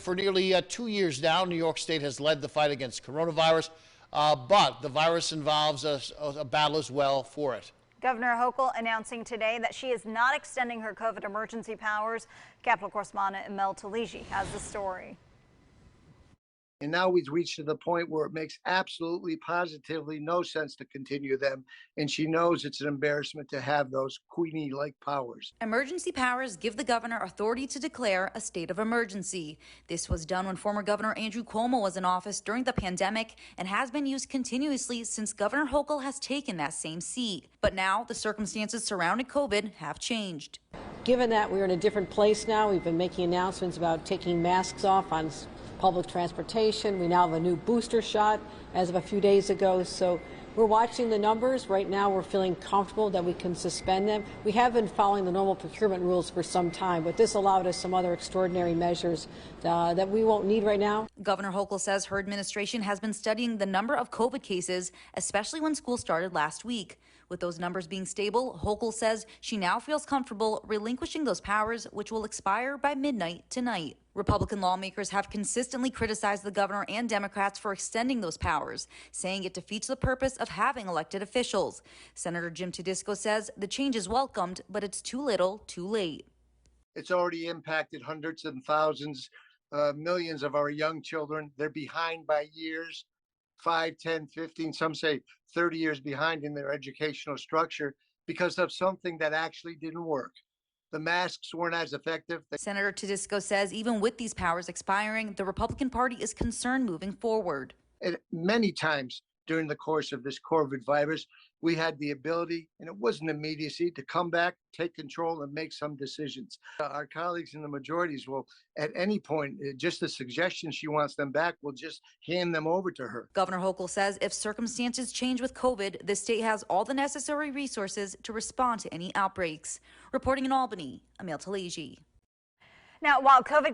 For nearly 2 years now, New York State has led the fight against coronavirus, but the virus involves a battle as well for it. Governor Hochul announcing today that she is not extending her COVID emergency powers. Capitol correspondent Mel Taligi has the story. And now we've reached to the point where it makes absolutely positively no sense to continue them. And she knows it's an embarrassment to have those Queenie-like powers. Emergency powers give the governor authority to declare a state of emergency. This was done when former Governor Andrew Cuomo was in office during the pandemic and has been used continuously since Governor Hochul has taken that same seat. But now the circumstances surrounding COVID have changed. Given that we're in a different place now, we've been making announcements about taking masks off on public transportation. We now have a new booster shot as of a few days ago. So we're watching the numbers. Right now we're feeling comfortable that we can suspend them. We have been following the normal procurement rules for some time, but this allowed us some other extraordinary measures that we won't need right now. Governor Hochul says her administration has been studying the number of COVID cases, especially when school started last week. With those numbers being stable, Hochul says she now feels comfortable relinquishing those powers, which will expire by midnight tonight. Republican lawmakers have consistently criticized the governor and Democrats for extending those powers, saying it defeats the purpose of having elected officials. Senator Jim Tedisco says the change is welcomed, but it's too little, too late. It's already impacted hundreds and thousands, millions of our young children. They're behind by years, 5, 10, 15, some say 30 years behind in their educational structure because of something that actually didn't work. The masks weren't as effective. Senator Tedisco says even with these powers expiring, the Republican Party is concerned moving forward. And many times during the course of this COVID virus, we had the ability, and it wasn't immediacy, to come back, take control, and make some decisions. Our colleagues in the majorities will, at any point, just a suggestion she wants them back, we'll just hand them over to her. Governor Hochul says if circumstances change with COVID, the state has all the necessary resources to respond to any outbreaks. Reporting in Albany, Mel Taligi. Now, while COVID